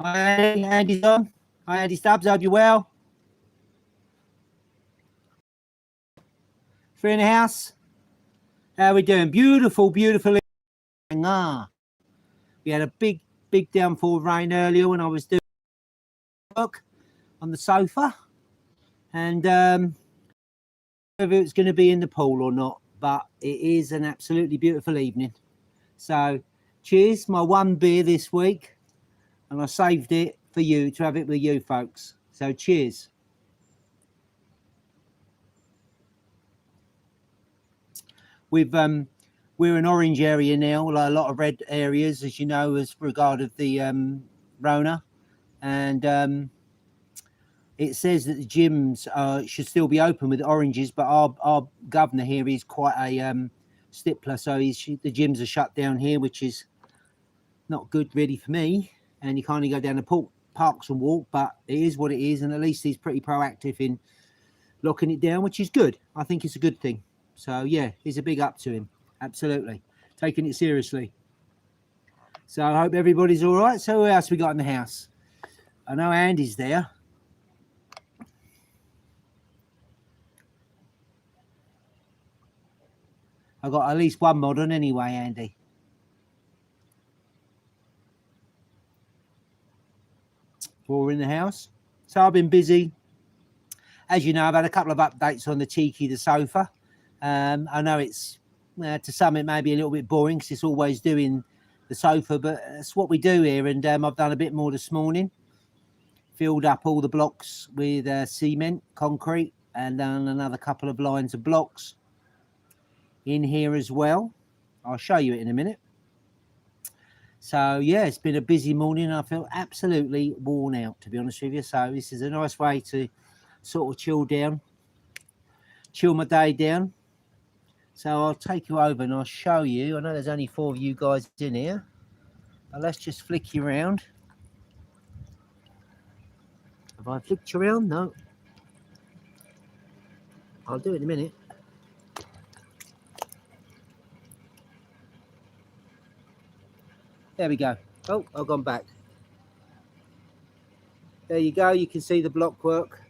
Hi, Andy. Andy's on. Hi, Andy Stubbs. Hope you're well. Free in the house. How are we doing? Beautiful, beautiful. We had a big downfall of rain earlier when I was doing work on the sofa, and whether it's going to be in the pool or not, but it is an absolutely beautiful evening. So, cheers. My one beer this week, and I saved it for you to have it with you folks. So, cheers. We're an orange area now, like a lot of red areas, as you know, as regard of the Rona, and it says that the gyms should still be open with oranges, but our governor here is quite a stickler, so the gyms are shut down here, which is not good really for me. And you can't go down the parks and walk, but it is what it is, and at least he's pretty proactive in locking it down, which is good. I think it's a good thing. So yeah, he's a big up to him. Absolutely. Taking it seriously. So I hope everybody's all right. So who else we got in the house? I know Andy's there. I've got at least one mod on anyway, Andy. Four in the house. So I've been busy. As you know, I've had a couple of updates on the Tiki, the sofa. I know it's, to some it may be a little bit boring because it's always doing the sofa, but that's what we do here. And I've done a bit more this morning. Filled up all the blocks with cement, concrete, and done another couple of lines of blocks in here as well. I'll show you it in a minute. So yeah, it's been a busy morning. I feel absolutely worn out, to be honest with you. So this is a nice way to sort of chill my day down. So I'll take you over and I'll show you. I know there's only 4 of you guys in here, but let's just flick you around. Have I flicked you around? No. I'll do it in a minute. There we go. Oh, I've gone back. There you go. You can see the block work.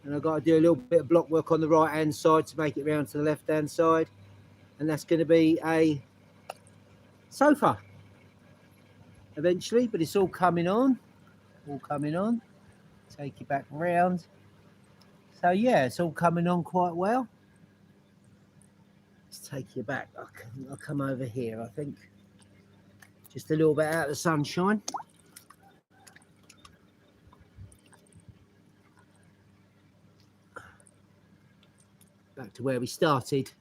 And I've got to do a little bit of block work on the right hand side to make it round to the left hand side. And that's going to be a sofa eventually, but it's all coming on. Take you back round. So yeah, it's all coming on quite well. Let's take you back. I'll come over here, I think. Just a little bit out of the sunshine. Back to where we started.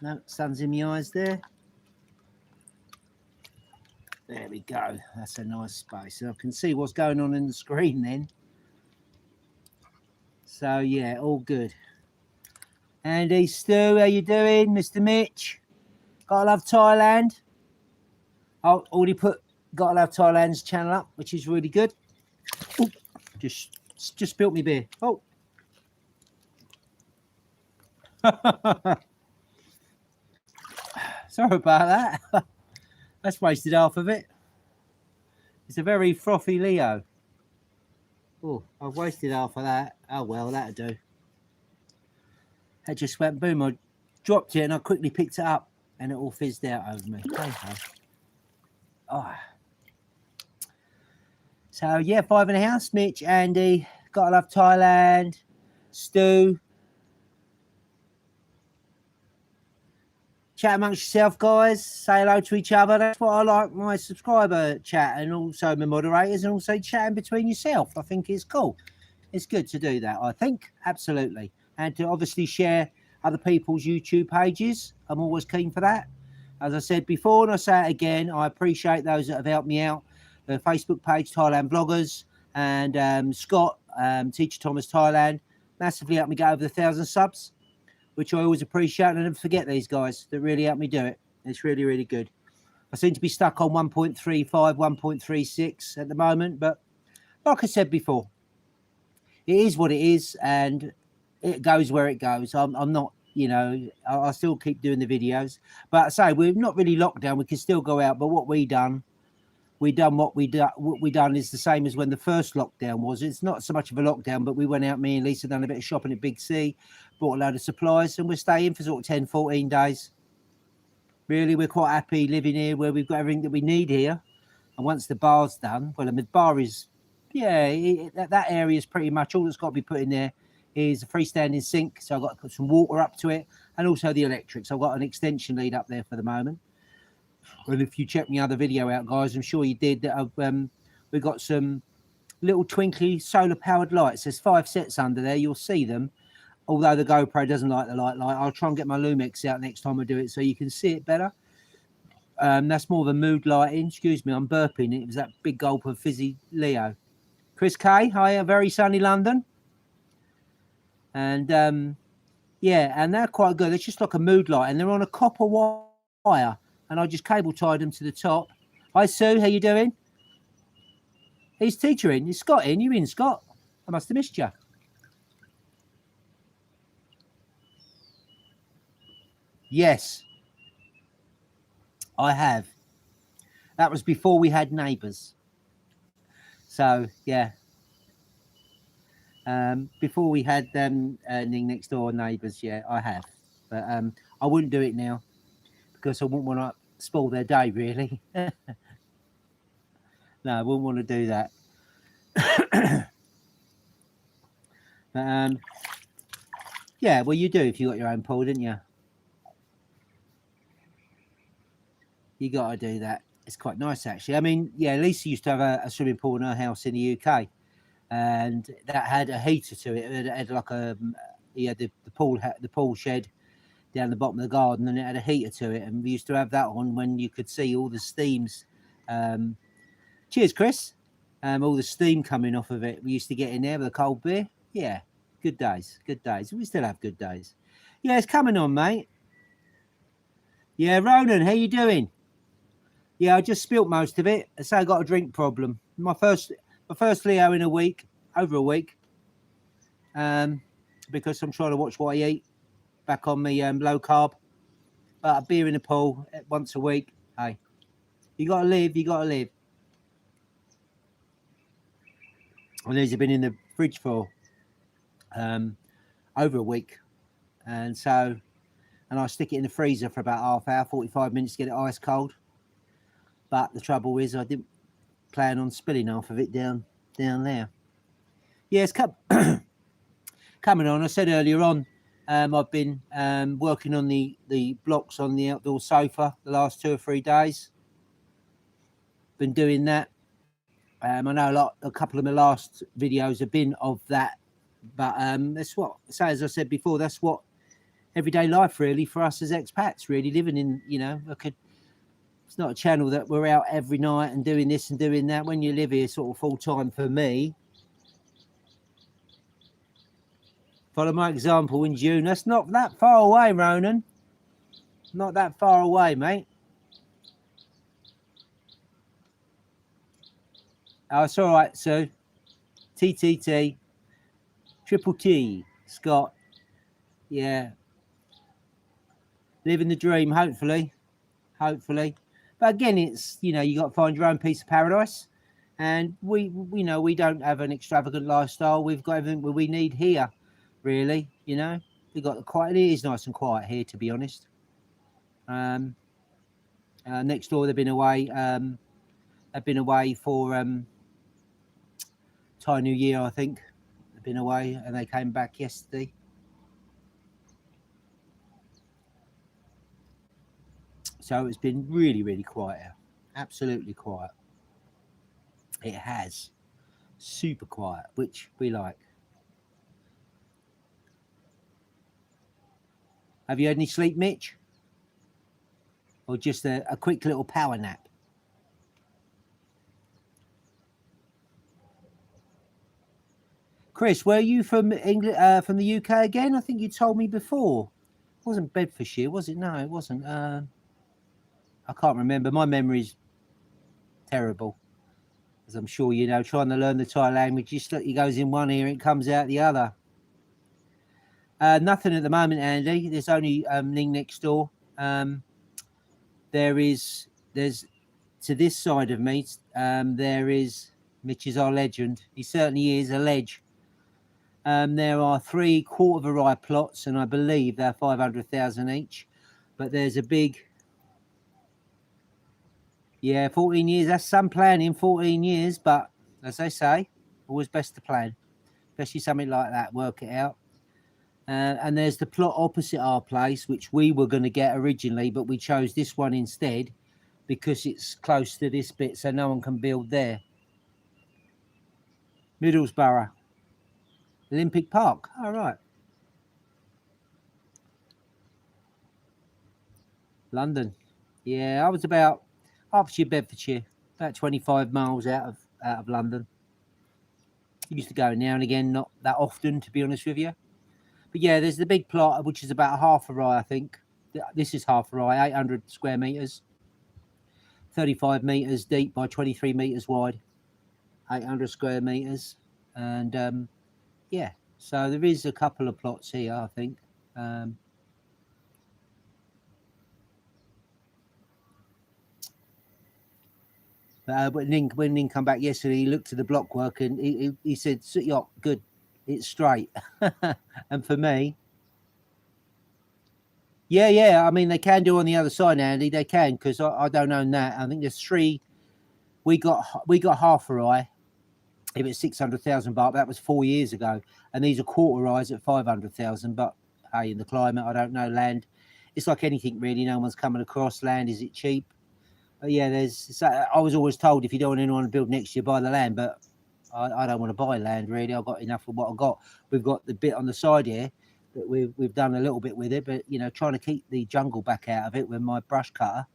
No, sun's in my eyes there. There we go. That's a nice space. And I can see what's going on in the screen then. So yeah, all good. Andy, Stu, how you doing? Mr. Mitch? Gotta Love Thailand. I already put Gotta Love Thailand's channel up, which is really good. Ooh, just spilt me beer. Oh. Sorry about that. That's wasted half of it. It's a very frothy Leo. Oh, I've wasted half of that. Oh well, that'll do. That just went boom. I dropped it and I quickly picked it up and it all fizzed out over me. Okay. Oh. So yeah, 5 in the house. Mitch, Andy, Gotta Love Thailand, Stu. Chat amongst yourself, guys. Say hello to each other. That's what I like my subscriber chat and also my moderators and also chatting between yourself. I think it's cool. It's good to do that, I think. Absolutely. And to obviously share other people's YouTube pages. I'm always keen for that. As I said before, and I say it again, I appreciate those that have helped me out. The Facebook page, Thailand Vloggers, and Scott, Teacher Thomas Thailand, massively helped me get over the 1,000 subs, which I always appreciate. And I never forget these guys that really helped me do it. It's really, really good. I seem to be stuck on 1.35, 1.36 at the moment, but like I said before, it is what it is, and it goes where it goes. I'm not you know, I'll still keep doing the videos. But I say we're not really locked down. We can still go out. But what we done what we done is the same as when the first lockdown was. It's not so much of a lockdown, but we went out, me and Lisa done a bit of shopping at Big C, bought a load of supplies, and we're staying for sort of 10, 14 days. Really, we're quite happy living here where we've got everything that we need here. And once the bar's done, well, the bar is, yeah, that area is pretty much all that's got to be put in there is a freestanding sink. So I've got to put some water up to it and also the electric. So I've got an extension lead up there for the moment. And if you check my other video out, guys, I'm sure you did, that we've got some little twinkly solar powered lights. There's 5 sets under there. You'll see them. Although the GoPro doesn't like the light, I'll try and get my Lumix out next time I do it so you can see it better. That's more of a mood lighting. Excuse me, I'm burping. It was that big gulp of fizzy Leo. Chris K, hi, very sunny London. And yeah, and they're quite good. It's just like a mood light, and they're on a copper wire, and I just cable tied them to the top. Hi Sue, how you doing? He's teacher in. Is Scott in? You in, Scott? I must have missed you. Yes, I have. That was before we had neighbours. So yeah, before we had them next door neighbours, yeah, I have. But I wouldn't do it now because I wouldn't want to spoil their day, really. No, I wouldn't want to do that. But, yeah, well, you do if you got your own pool, didn't you? You got to do that. It's quite nice, actually. I mean, yeah, Lisa used to have a swimming pool in her house in the UK, and that had a heater to it. It had like the pool shed down the bottom of the garden, and it had a heater to it. And we used to have that on when you could see all the steams. Cheers, Chris. All the steam coming off of it. We used to get in there with a cold beer. Yeah, good days, good days. We still have good days. Yeah, it's coming on, mate. Yeah, Ronan, how you doing? Yeah, I just spilt most of it. So I got a drink problem. My first Leo in over a week. Because I'm trying to watch what I eat. Back on my low carb. But a beer in the pool once a week. Hey, you gotta live. You gotta live. And these have been in the fridge for over a week, and I stick it in the freezer for about half hour, 45 minutes to get it ice cold. But the trouble is, I didn't plan on spilling half of it down there. Yeah, it's coming on. I said earlier on, I've been working on the blocks on the outdoor sofa the last 2 or 3 days. Been doing that. I know a couple of my last videos have been of that, but that's what. So as I said before, that's what everyday life really for us as expats, really living in. You know, it's not a channel that we're out every night and doing this and doing that. When you live here, sort of full time, for me. Follow my example in June. That's not that far away, Ronan. Not that far away, mate. Oh, it's all right, Sue. TTT. Triple T. Scott. Yeah. Living the dream, hopefully. Hopefully. But again, it's, you know, you got to find your own piece of paradise. And we don't have an extravagant lifestyle. We've got everything we need here, really. You know, we've got it is nice and quiet here, to be honest. Next door, they've been away. They've been away for Thai New Year, I think. They've been away and they came back yesterday. So it's been really, really quiet. Absolutely quiet. It has. Super quiet, which we like. Have you had any sleep, Mitch? Or just a quick little power nap? Chris, were you from England, from the UK again? I think you told me before. It wasn't Bedfordshire, was it? No, it wasn't. I can't remember. My memory's terrible, as I'm sure you know. Trying to learn the Thai language, he goes in one ear and it comes out the other. Nothing at the moment, Andy. There's only Ning next door. There's to this side of me. There is Mitch is our legend. He certainly is a ledge. There are 3 quarter-of-a-rye plots, and I believe they're 500,000 each. But there's a big, 14 years. That's some planning, 14 years. But as they say, always best to plan, especially something like that. Work it out. And there's the plot opposite our place, which we were going to get originally, but we chose this one instead because it's close to this bit, so no one can build there. Middlesbrough. Olympic Park. All right. London. Yeah, I was about Hertfordshire, Bedfordshire, about 25 miles out of London. Used to go now and again, not that often, to be honest with you. But yeah, there's the big plot, which is about half a rye, I think. This is half a rye, 800 square metres, 35 metres deep by 23 metres wide, 800 square metres. And yeah, so there is a couple of plots here, I think. But when Ning come back yesterday, he looked at the block work and he said, "Yeah, good, it's straight." And for me, yeah, I mean they can do on the other side, Andy. They can, because I don't own that. I think there's 3. We got half a rye. If it's 600,000 baht, that was 4 years ago, and these are quarter ryes at 500,000. But hey, in the climate, I don't know. Land, it's like anything really. No one's coming across land. Is it cheap? Yeah, I was always told if you don't want anyone to build next year, buy the land. But I don't want to buy land really. I've got enough of what I've got. We've got the bit on the side here that we've done a little bit with it, but trying to keep the jungle back out of it with my brush cutter,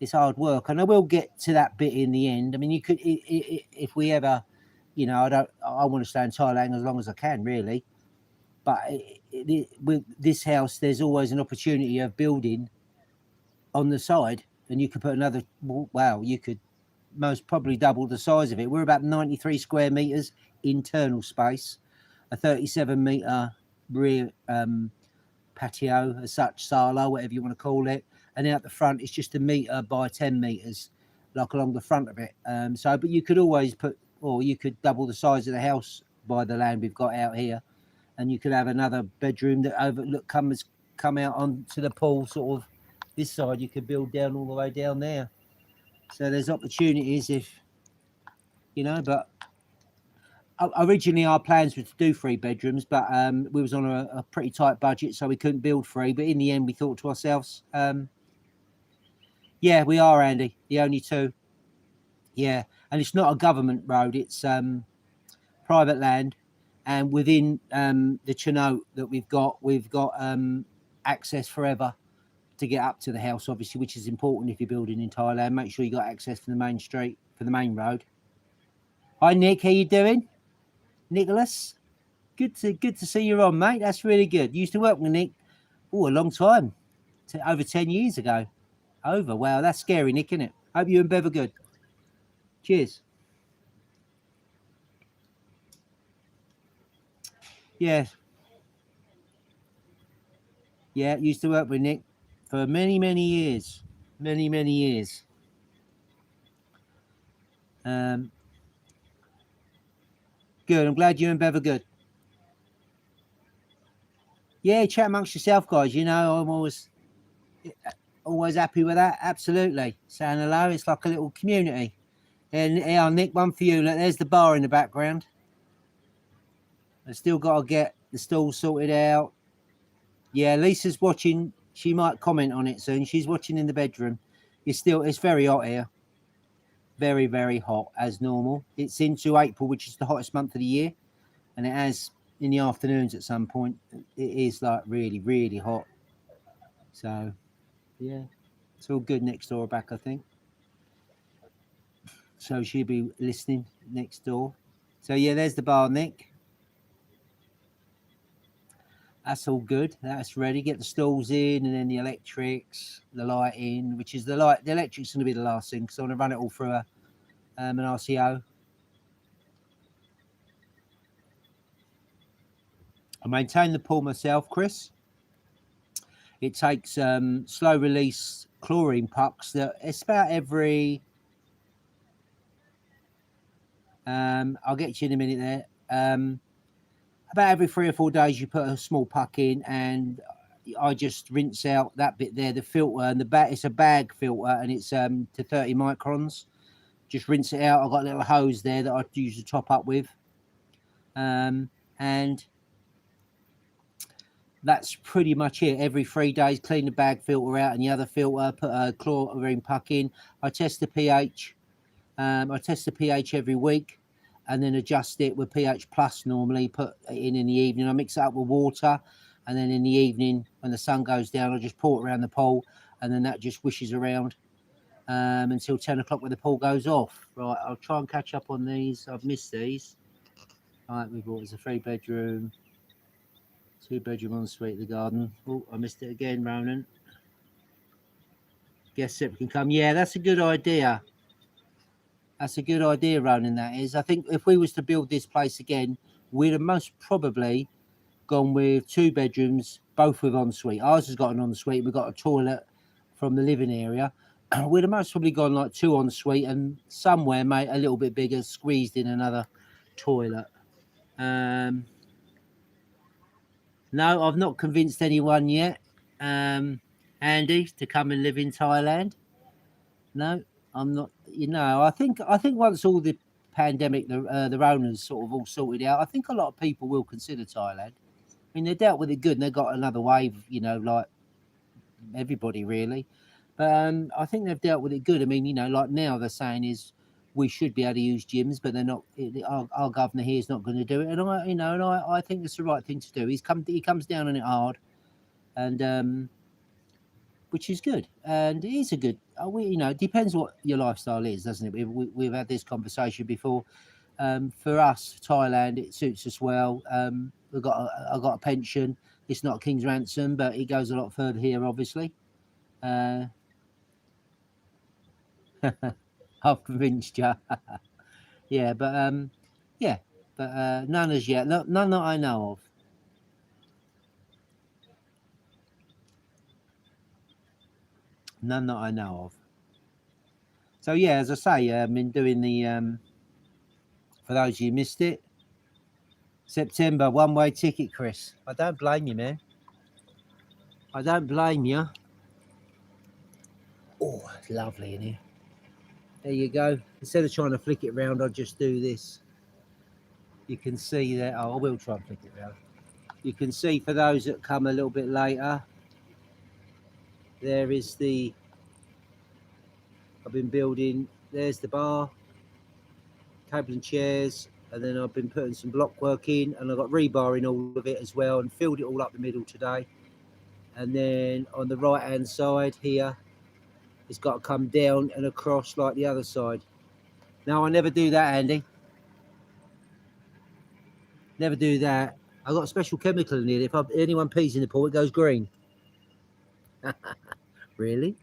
it's hard work. And I will get to that bit in the end. I mean, you could if we ever, I want to stay in Thailand as long as I can really. But with this house, there's always an opportunity of building on the side. And you could put another, you could most probably double the size of it. We're about 93 square metres internal space, a 37 metre rear patio, as such, sala, whatever you want to call it. And out the front, it's just 1 metre by 10 metres, like along the front of it. But you could always you could double the size of the house by the land we've got out here. And you could have another bedroom that come out onto the pool, sort of. This side you could build down all the way down there, so there's opportunities but originally our plans were to do 3 bedrooms, but we was on a pretty tight budget, so we couldn't build 3. But in the end we thought to ourselves, yeah, we are, Andy, the only 2. Yeah, and it's not a government road, it's private land, and within the Chinote that we've got access forever to get up to the house, obviously, which is important if you're building in Thailand. Make sure you got access to the main street, for the main road. Hi Nick, how you doing? Nicholas, good to see you on, mate. That's really good. You used to work with Nick a long time, over 10 years ago. Wow, that's scary, Nick, isn't it? Hope you and Bev are good. Cheers. Yeah, used to work with Nick for many years. Good. I'm glad you and Bev are good. Yeah, chat amongst yourself, guys. I'm always happy with that. Absolutely. Saying hello. It's like a little community. And yeah, Nick, one for you. Look, there's the bar in the background. I've still got to get the stall sorted out. Yeah, Lisa's watching. She might comment on it soon. She's watching in the bedroom. It's very hot here. Very, very hot as normal. It's into April, which is the hottest month of the year. And it has in the afternoons at some point. It is like really, really hot. So, yeah, it's all good next door back, I think. So she'll be listening next door. So, yeah, there's the bar, Nick. That's all good. That's ready. Get the stalls in, and then the electrics, the lighting, which is the electric's going to be the last thing, because I want to run it all through an RCO. I maintain the pool myself, Chris. It takes slow release chlorine pucks that it's about every I'll get you in a minute there. About every 3 or 4 days you put a small puck in, and I just rinse out that bit there, the filter, and it's a bag filter, and it's to 30 microns. Just rinse it out. I've got a little hose there that I use to top up with. And that's pretty much it. Every 3 days, clean the bag filter out and the other filter, put a chlorine puck in. I test the pH. I test the pH every week and then adjust it with pH plus normally, put it in the evening. I mix it up with water, and then in the evening when the sun goes down, I just pour it around the pool, and then that just wishes around until 10 o'clock when the pool goes off. Right, I'll try and catch up on these. I've missed these. Right, we bought, it's a 3-bedroom, 2-bedroom ensuite, the garden. Oh, I missed it again, Ronan. Guest set can come. Yeah, that's a good idea. That's a good idea, Ronan, that is. I think if we was to build this place again, we'd have most probably gone with 2 bedrooms, both with ensuite. Ours has got an ensuite. We've got a toilet from the living area. We'd have most probably gone like 2 ensuite and somewhere, mate, a little bit bigger, squeezed in another toilet. No, I've not convinced anyone yet, Andy, to come and live in Thailand. No, I'm not. You know, I think once all the pandemic, the Rona's sort of all sorted out, I think a lot of people will consider Thailand. I mean, they dealt with it good, and they got another wave. You know, like everybody really. But I think they've dealt with it good. I mean, you know, like now they're saying is we should be able to use gyms, but they're not. Our governor here is not going to do it, and I think it's the right thing to do. He comes down on it hard, and which is good, and it is a good. It depends what your lifestyle is, doesn't it? We've had this conversation before. For us, Thailand, it suits us well. I've got a pension. It's not a king's ransom, but it goes a lot further here, obviously. I've convinced you. Yeah, but none as yet. None that I know of. None that I know of. So yeah, as I say, I've been doing the for those of you who missed it, September one-way ticket, Chris. I don't blame you, man. I don't blame you. Oh, it's lovely in here. There you go. Instead of trying to flick it round, I'll just do this. You can see that. Oh, I will try and flick it round. You can see for those that come a little bit later, there is the. I've been building. There's the bar, table and chairs, and then I've been putting some block work in, and I've got rebar in all of it as well, and filled it all up the middle today. And then on the right hand side here, it's got to come down and across like the other side. Now I never do that, Andy. Never do that. I've got a special chemical in it. If anyone pees in the pool, it goes green. Really?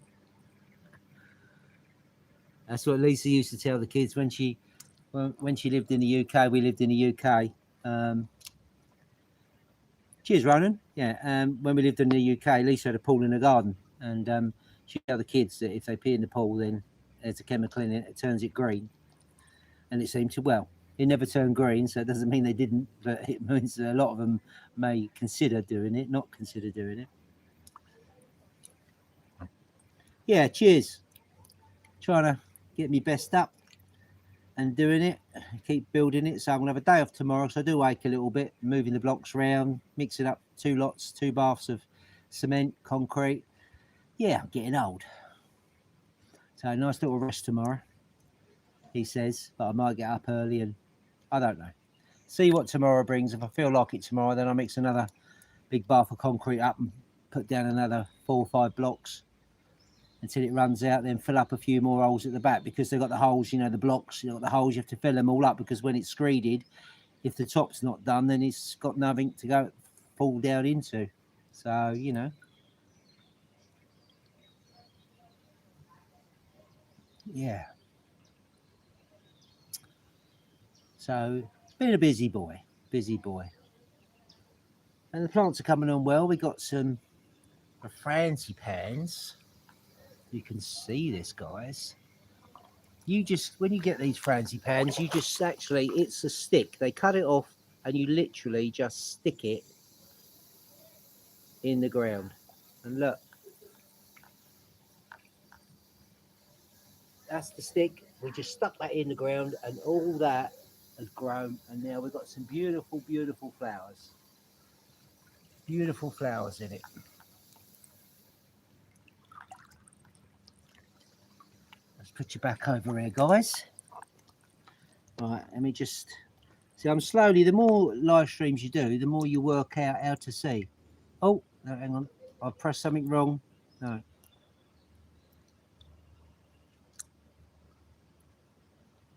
That's what Lisa used to tell the kids when she lived in the UK. We lived in the UK. Cheers, Ronan. Yeah, when we lived in the UK, Lisa had a pool in the garden, and she told the kids that if they pee in the pool, then there's a chemical in it that turns it green. And it seemed to, well, it never turned green, so it doesn't mean they didn't, but it means that a lot of them may consider doing it, not consider doing it. Yeah, cheers. Trying to get me best up and doing it, keep building it. So I'm gonna have a day off tomorrow, so I do ache a little bit, moving the blocks around, mixing up 2 baths of cement, concrete. Yeah, I'm getting old. So nice little rest tomorrow, he says, but I might get up early, and I don't know. See what tomorrow brings. If I feel like it tomorrow, then I'll mix another big bath of concrete up and put down another 4 or 5 blocks until it runs out, then fill up a few more holes at the back, because they've got the holes, you know, the blocks, the holes, you have to fill them all up, because when it's screeded, if the top's not done, then it's got nothing to fall down into. So, you know. Yeah. So, been a busy boy. And the plants are coming on well. We got some frangipans. You can see this, guys. You just, when you get these frangipans, you just actually, it's a stick. They cut it off and you literally just stick it in the ground. And look, that's the stick. We just stuck that in the ground and all that has grown. And now we've got some beautiful, beautiful flowers. Beautiful flowers in it. Let's put you back over here, guys. Right, let me just see. I'm slowly, the more live streams you do, the more you work out how to see. Oh, no, hang on. I've pressed something wrong. No.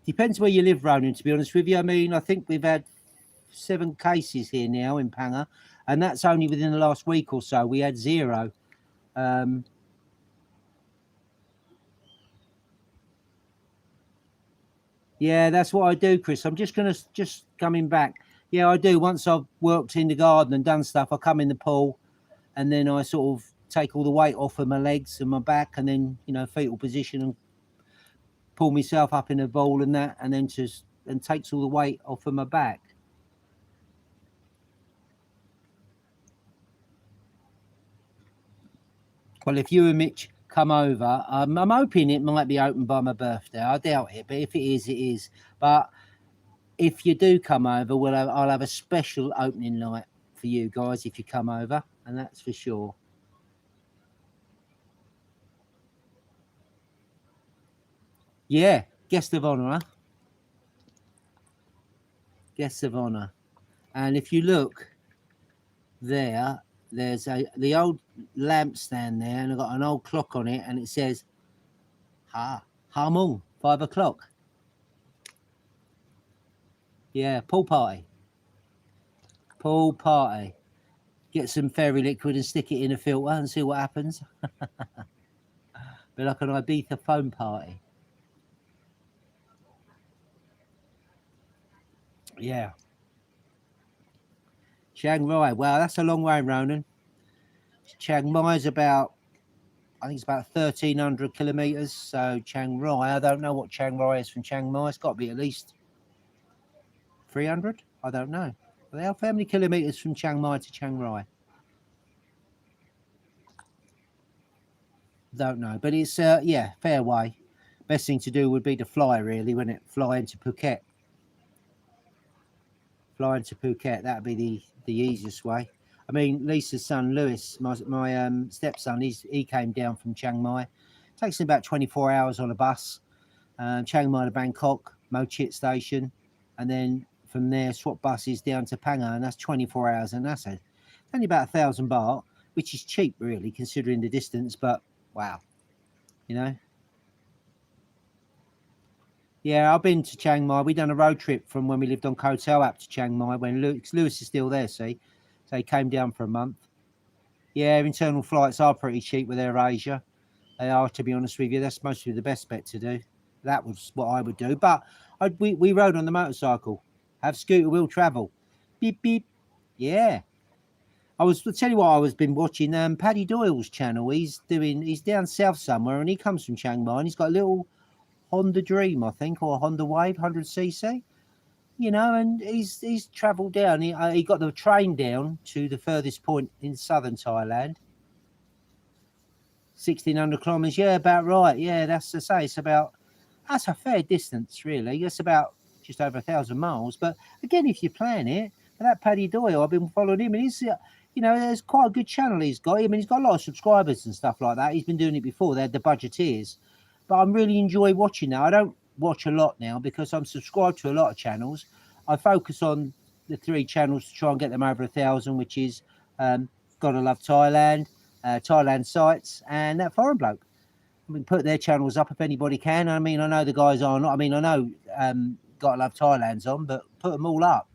Depends where you live, Ronan, to be honest with you. I mean, I think we've had 7 cases here now in Panga, and that's only within the last week or so. We had 0. Yeah, that's what I do, Chris. I'm just coming back. Yeah, I do. Once I've worked in the garden and done stuff, I come in the pool and then I sort of take all the weight off of my legs and my back and then, you know, fetal position and pull myself up in a ball and that, and then just, and takes all the weight off of my back. Well, if you and Mitch come over, I'm hoping it might be open by my birthday. I doubt it, but if it is, it is. But if you do come over, I'll have a special opening night for you guys if you come over, and that's for sure. Yeah, guest of honor, huh? Guest of honor. And if you look there, there's the old lamp stand there, and I've got an old clock on it, and it says Hamung, 5 o'clock. Yeah, pool party. Pool party. Get some fairy liquid and stick it in a filter and see what happens. Be like an Ibiza foam party. Yeah. Chiang Mai. Wow, that's a long way, Ronan. Chiang Mai is about, I think it's about 1,300 kilometres. So Chiang Rai, I don't know what Chiang Rai is from Chiang Mai. It's got to be at least 300. I don't know. How many kilometres from Chiang Mai to Chiang Rai? Don't know, but it's yeah, fair way. Best thing to do would be to fly, really, wouldn't it? Fly into Phuket. Fly into Phuket. That'd be the easiest way. I mean, Lisa's son Lewis, my stepson, he came down from Chiang Mai. It takes him about 24 hours on a bus. Chiang Mai to Bangkok, Mo Chit station, and then from there swap buses down to Panga, and that's 24 hours, and that's only about 1,000 baht, which is cheap really considering the distance. But wow, you know. Yeah, I've been to Chiang Mai. We done a road trip from when we lived on Koh Tao up to Chiang Mai when Lewis is still there. See, so he came down for a month. Yeah, internal flights are pretty cheap with AirAsia. They are, to be honest with you. That's mostly the best bet to do. That was what I would do. But we rode on the motorcycle. Have scooter wheel travel. Beep beep. Yeah. I'll tell you what, I was been watching Paddy Doyle's channel. He's down south somewhere and he comes from Chiang Mai and he's got a little Honda Dream, I think, or a Honda Wave 100cc. You know, and he's travelled down. He got the train down to the furthest point in southern Thailand. 1,600 kilometres. Yeah, about right. Yeah, that's to say. That's a fair distance, really. It's about just over 1,000 miles. But again, if you plan it, that Paddy Doyle, I've been following him, and he's, you know, there's quite a good channel he's got. I mean, he's got a lot of subscribers and stuff like that. He's been doing it before. They had the Budgeteers. But I'm really enjoy watching now. I don't watch a lot now because I'm subscribed to a lot of channels. I focus on the 3 channels to try and get them over 1,000, which is Gotta Love Thailand, Thailand Sites, and that Foreign Bloke. I mean, put their channels up if anybody can. I mean, I know the guys are not. I mean, I know Gotta Love Thailand's on, but put them all up.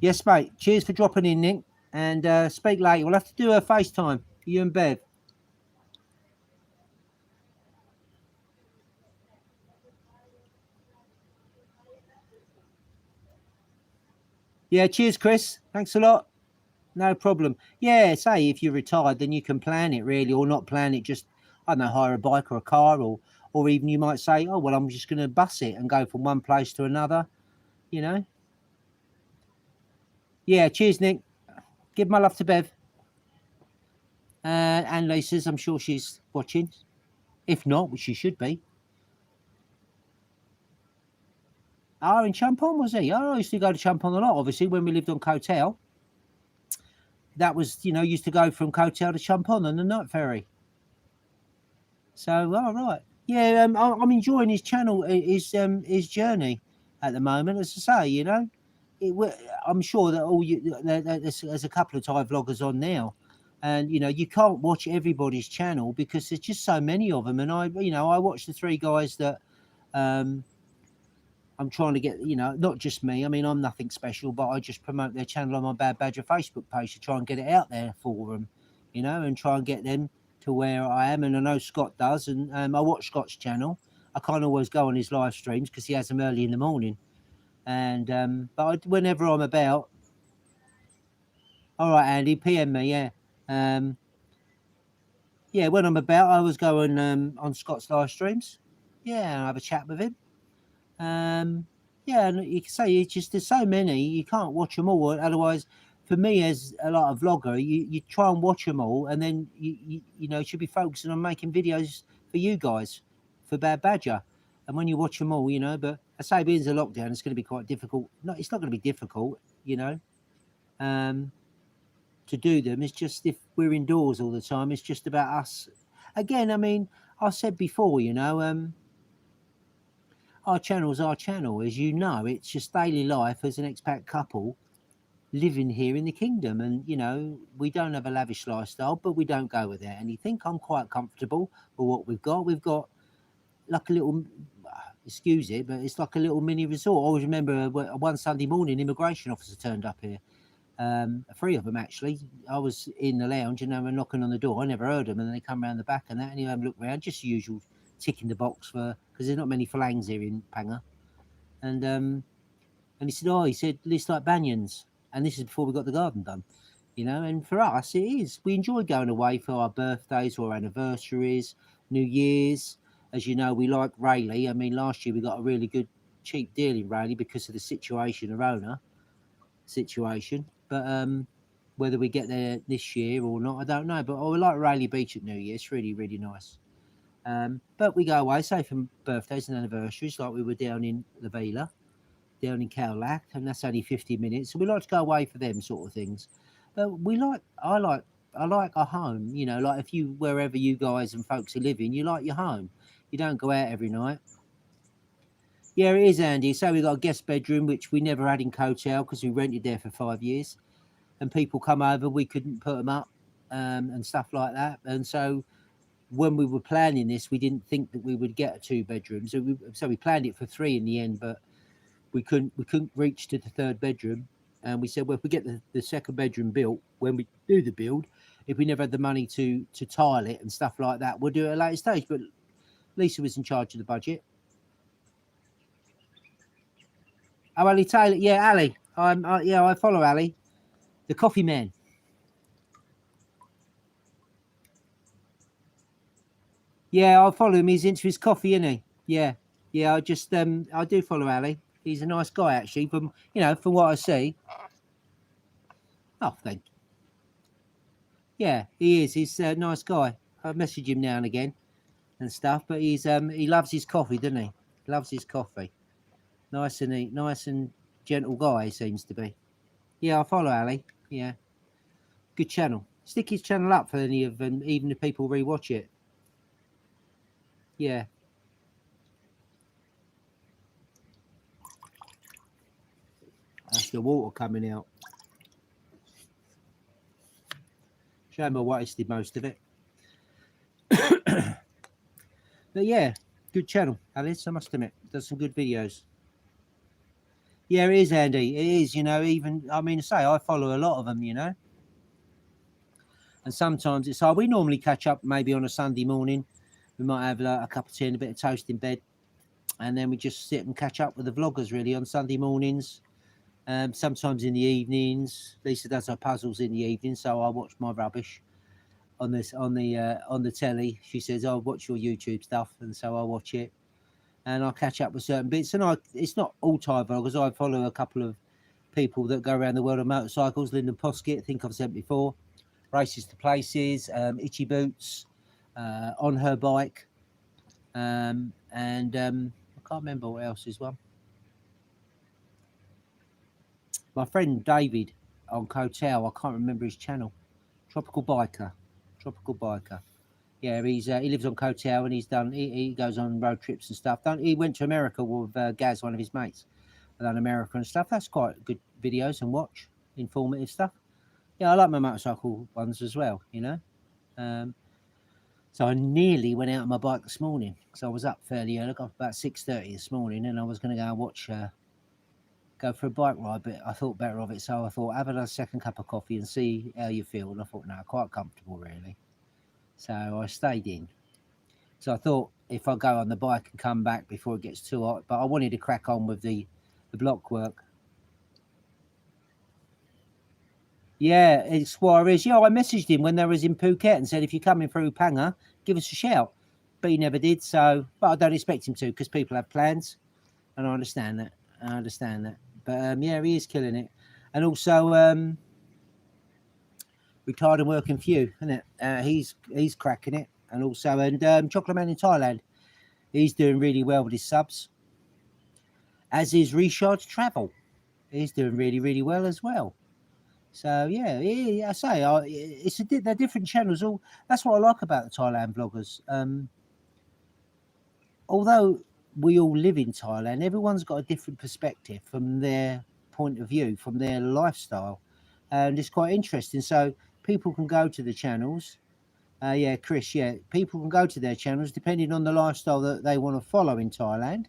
Yes, mate. Cheers for dropping in, Nick. And speak later. We'll have to do a FaceTime, you and Bev. Yeah, cheers, Chris. Thanks a lot. No problem. Yeah, say if you're retired, then you can plan it really, or not plan it. Just I don't know, hire a bike or a car, or even you might say, oh well, I'm just going to bus it and go from one place to another. You know. Yeah. Cheers, Nick. Give my love to Bev. And Lisa's. I'm sure she's watching. If not, which she should be. Oh, in Champon was he? Oh, I used to go to Champon a lot. Obviously, when we lived on Cotel, that was used to go from Cotel to Champon on the night ferry. So, all right, yeah, I'm enjoying his channel, his journey at the moment. As I say, I'm sure that there's a couple of Thai vloggers on now, and you can't watch everybody's channel because there's just so many of them. And I watch the three guys that I'm trying to get, not just me. I mean, I'm nothing special, but I just promote their channel on my Bad Badger Facebook page to try and get it out there for them, and try and get them to where I am. And I know Scott does, and I watch Scott's channel. I can't always go on his live streams because he has them early in the morning. And whenever I'm about, all right, Andy, PM me, yeah. Yeah, when I'm about, I always go on Scott's live streams. Yeah, and have a chat with him. Yeah, and you can say it's just there's so many you can't watch them all. Otherwise, for me as a lot of vlogger, you try and watch them all, and then you should be focusing on making videos for you guys for Bad Badger. And when you watch them all, but I say being a lockdown, it's going to be quite difficult. No, it's not going to be difficult, to do them. It's just if we're indoors all the time, it's just about us. Again, I mean, I said before, our channel's our channel, as you know. It's just daily life as an expat couple living here in the kingdom. And, we don't have a lavish lifestyle, but we don't go without anything. I'm quite comfortable with what we've got. We've got like a little, excuse it, but it's like a little mini resort. I always remember one Sunday morning, immigration officer turned up here. 3 of them, actually. I was in the lounge and they were knocking on the door. I never heard them. And then they come around the back and that, and you have a look around, just the usual ticking the box because there's not many phalangs here in Panga. And he said, looks like banyans. And this is before we got the garden done, and for us it is. We enjoy going away for our birthdays or anniversaries, New Year's. As you know, we like Rayleigh. I mean, last year we got a really good cheap deal in Rayleigh because of the situation, the Rona situation. But whether we get there this year or not, I don't know. But I like Rayleigh Beach at New Year. It's really, really nice. But we go away, say for birthdays and anniversaries, like we were down in La Vila, down in Cowlack, and that's only 50 minutes. So we like to go away for them sort of things. But I like our home, like if you, wherever you guys and folks are living, you like your home. You don't go out every night. Yeah, it is, Andy. So we got a guest bedroom, which we never had in Cotel because we rented there for 5 years. And people come over, we couldn't put them up and stuff like that. And so when we were planning this, we didn't think that we would get a 2-bedroom. So we planned it for 3 in the end, but we couldn't reach to the 3rd bedroom. And we said, well, if we get the 2nd bedroom built, when we do the build, if we never had the money to tile it and stuff like that, we'll do it at a later stage. But Lisa was in charge of the budget. Oh, Ali Taylor. Yeah, Ali. I follow Ali, the coffee man. Yeah, I'll follow him. He's into his coffee, isn't he? Yeah. I just I do follow Ali. He's a nice guy, actually. From what I see. Oh, thank you. Yeah, he is. He's a nice guy. I message him now and again and stuff. But he loves his coffee, doesn't he? Loves his coffee. Nice and gentle guy, he seems to be. Yeah, I follow Ali. Yeah, good channel. Stick his channel up for any of them, even if people rewatch it. Yeah. That's the water coming out. Shame I wasted most of it. But yeah, good channel, Alice, I must admit. Does some good videos. Yeah, it is, Andy. It is, even, I mean, say, I follow a lot of them, And sometimes it's hard. We normally catch up maybe on a Sunday morning. We might have a cup of tea and a bit of toast in bed. And then we just sit and catch up with the vloggers, really, on Sunday mornings. Sometimes in the evenings. Lisa does her puzzles in the evening, so I watch my rubbish on the telly. She says, "I'll watch your YouTube stuff," and so I watch it, and I catch up with certain bits. And it's not all Thai vloggers. I follow a couple of people that go around the world of motorcycles. Lyndon Poskett, I think I've said before, Races to Places, Itchy Boots, on her bike, and I can't remember what else is one. My friend David on Kotel, I can't remember his channel. Tropical Biker. Yeah, he lives on Kotel, and he goes on road trips and stuff. He went to America with Gaz, one of his mates, done America and stuff. That's quite good videos and watch, informative stuff. Yeah, I like my motorcycle ones as well, you know. So I nearly went out on my bike this morning because I was up fairly early. I got up about 6:30 this morning, and I was going to go and watch, go for a bike ride, but I thought better of it. So I thought, have a second cup of coffee and see how you feel. And I thought, no, quite comfortable, really. So I stayed in. So I thought if I go on the bike and come back before it gets too hot, but I wanted to crack on with the block work. Yeah, it's Suarez. Yeah, I messaged him when they was in Phuket and said, if you're coming through Panga, give us a shout. But he never did. So, but I don't expect him to because people have plans, and I understand that. But yeah, he is killing it, and also Retired and Working Few, isn't it? He's cracking it, and also Chocolate Man in Thailand, he's doing really well with his subs. As is Recharge Travel, he's doing really well as well. So yeah, I say they're different channels. All that's what I like about the Thailand vloggers. Although we all live in Thailand, everyone's got a different perspective from their point of view, from their lifestyle, and it's quite interesting. So people can go to the channels. Yeah, Chris. Yeah, people can go to their channels depending on the lifestyle that they want to follow in Thailand,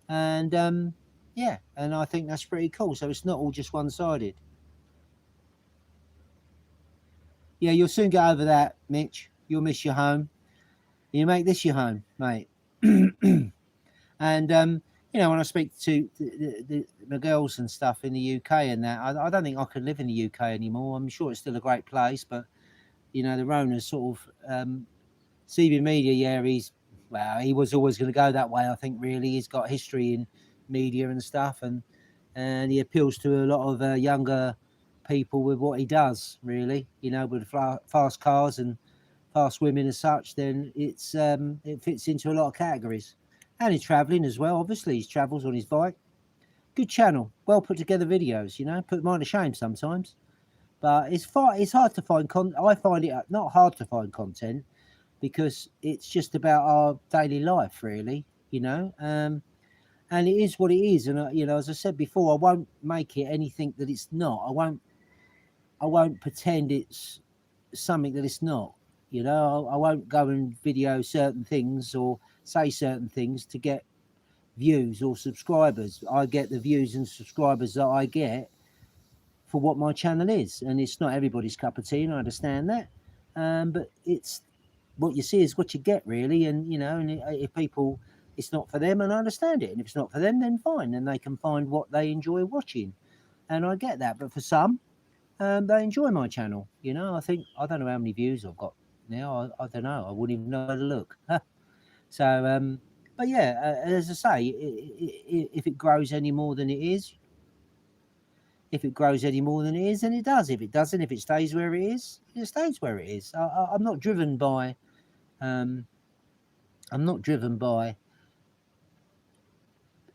and yeah, and I think that's pretty cool. So it's not all just one-sided. Yeah, you'll soon get over that, Mitch. You'll miss your home. You make this your home, mate. And you know, when I speak to the girls and stuff in the UK and that, I don't think I could live in the UK anymore. I'm sure it's still a great place, but you know, the Rona's sort of CB Media. Yeah, he was always going to go that way. I think really, he's got history in media and stuff, and he appeals to a lot of younger people with what he does. Really, you know, with fast cars and fast women as such, then it fits into a lot of categories. And he's traveling as well. Obviously, he travels on his bike. Good channel, well put together videos. You know, put mine to shame sometimes, but it's hard to find I find it not hard to find content because it's just about our daily life, really. You know, and it is what it is. And you know, as I said before, I won't make it anything that it's not. I won't pretend it's something that it's not. You know, I won't go and video certain things or say certain things to get views or subscribers. I get the views and subscribers that I get for what my channel is, and it's not everybody's cup of tea, and I understand that. But it's what you see is what you get, really. And you know, and if people, it's not for them, and I understand it. And if it's not for them, then fine, and they can find what they enjoy watching, and I get that. But for some, they enjoy my channel. You know, I don't know how many views I've got now. I don't know. I wouldn't even know how to look. So, but yeah, as I say, if it grows any more than it is, then it does. If it doesn't, if it stays where it is, it stays where it is. I'm not driven by,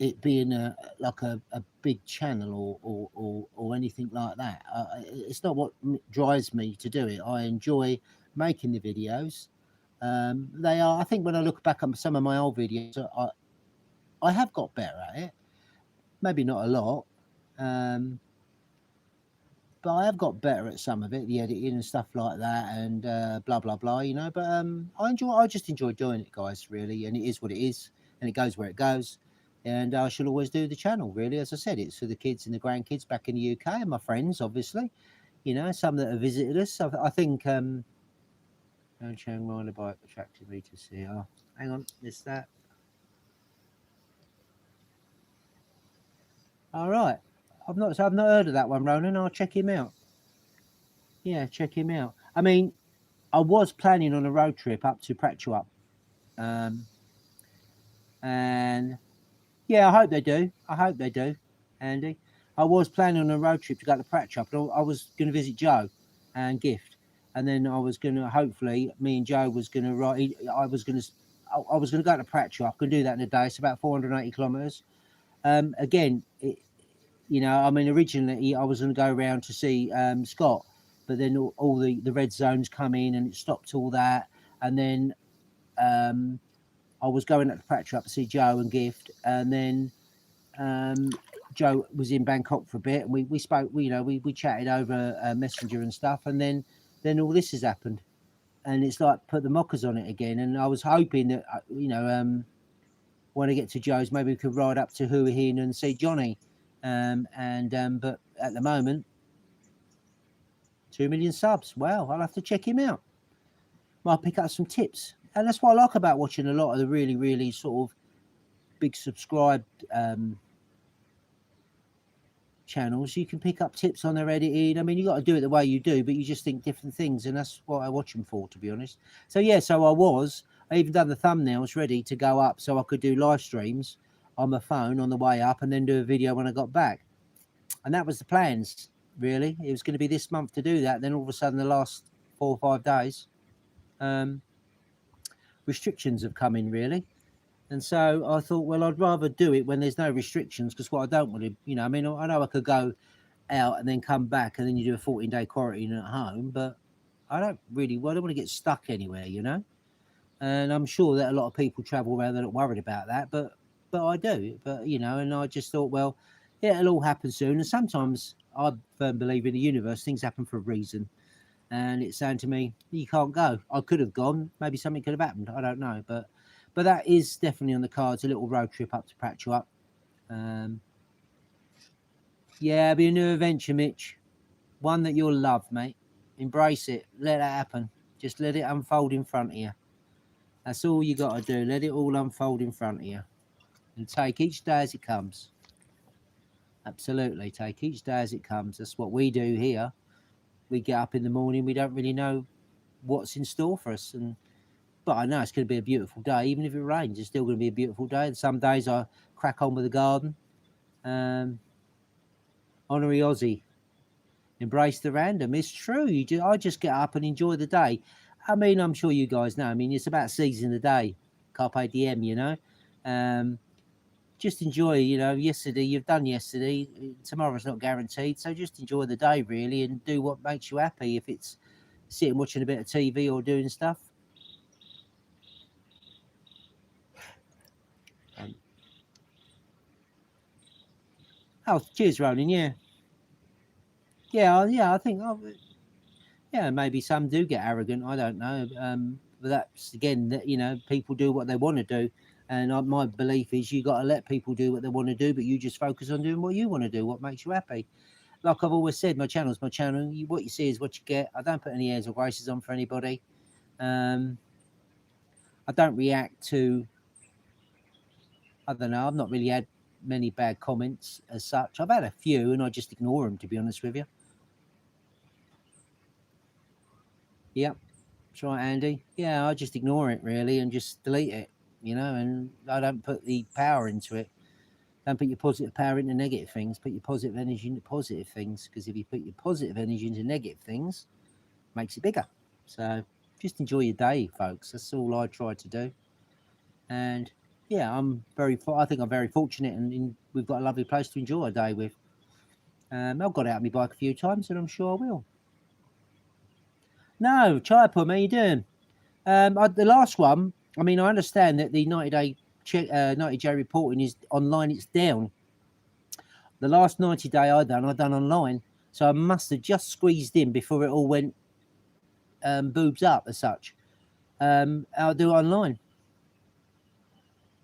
it being like a big channel or anything like that. It's not what drives me to do it. I enjoy making the videos. They are. I think when I look back on some of my old videos, I have got better at it. Maybe not a lot, but I have got better at some of it, the editing and stuff like that, and blah blah blah. You know, but I just enjoy doing it, guys. Really, and it is what it is, and it goes where it goes. And I shall always do the channel. Really, as I said, it's for the kids and the grandkids back in the UK and my friends, obviously. You know, some that have visited us. I think. Chiang Rai bike attracted me to see. Oh, hang on, missed that. All right. I've not heard of that one, Ronan. I'll check him out. Yeah, check him out. I mean, I was planning on a road trip up to Pratchett, and yeah, I hope they do. I hope they do, Andy. I was planning on a road trip to go to Pratchett. I was going to visit Joe and Gift, and then I was going to hopefully me and Joe was going to ride. I was going to go to Pratchett. I can do that in a day. It's about 480 kilometers. Again, you know, I mean, originally I was going to go around to see Scott, but then all the red zones come in and it stopped all that, and then I was going up to Pratchett to see Joe and Gift, and then Joe was in Bangkok for a bit, and we spoke. We chatted over Messenger and stuff, and then all this has happened, and it's like put the mockers on it again. And I was hoping that when I get to Joe's, maybe we could ride up to Hua Hin and see Johnny, but at the moment, 2 million subs. Wow, I'll have to check him out. Might pick up some tips. And that's what I like about watching a lot of the really, really sort of big subscribed channels. You can pick up tips on their editing. I mean, you got to do it the way you do, but you just think different things, and that's what I watch them for, to be honest. So yeah, I even done the thumbnails ready to go up so I could do live streams on my phone on the way up, and then do a video when I got back. And that was the plans, really. It was going to be this month to do that. Then all of a sudden, the last 4 or 5 days, restrictions have come in, really. And so I thought, well, I'd rather do it when there's no restrictions, because what I don't want to, I mean, I know I could go out and then come back and then you do a 14-day quarantine at home, but I don't want to get stuck anywhere, And I'm sure that a lot of people travel around, they're not worried about that, but I do. But, and I just thought, well, yeah, it'll all happen soon. And sometimes I firmly believe in the universe, things happen for a reason. And it's saying to me, you can't go. I could have gone. Maybe something could have happened. I don't know. But that is definitely on the cards, a little road trip up to Pratchett. Yeah, it'll be a new adventure, Mitch. One that you'll love, mate. Embrace it. Let that happen. Just let it unfold in front of you. That's all you got to do. Let it all unfold in front of you. And take each day as it comes. Absolutely. Take each day as it comes. That's what we do here. We get up in the morning, we don't really know what's in store for us. But I know it's going to be a beautiful day. Even if it rains, it's still going to be a beautiful day. And some days I crack on with the garden. Honorary Aussie. Embrace the random. It's true. I just get up and enjoy the day. I mean, I'm sure you guys know. I mean, it's about seizing the day. Carpe diem, Just enjoy, yesterday, you've done yesterday. Tomorrow's not guaranteed. So just enjoy the day, really, and do what makes you happy. If it's sitting watching a bit of TV or doing stuff. Oh, cheers, Ronan. Yeah. I think, maybe some do get arrogant. I don't know. But that's, again, that, people do what they want to do. And my belief is you got to let people do what they want to do, but you just focus on doing what you want to do, what makes you happy. Like I've always said, my channel's my channel. What you see is what you get. I don't put any airs or graces on for anybody. I don't react to, I don't know, I've not really had many bad comments as such. I've had a few and I just ignore them, to be honest with you. Yep. That's right, Andy. Yeah, I just ignore it, really, and just delete it. And I don't put the power into it. Don't put your positive power into negative things. Put your positive energy into positive things, because if you put your positive energy into negative things, it makes it bigger. So just enjoy your day, folks. That's all I try to do. And yeah, I think I'm very fortunate, and we've got a lovely place to enjoy a day with. I've got out on my bike a few times, and I'm sure I will. No, Chaipa, how you doing? The last one, I mean, I understand that the 90-day reporting is online. It's down. The last 90-day I done online. So I must have just squeezed in before it all went boobs up as such. I'll do it online.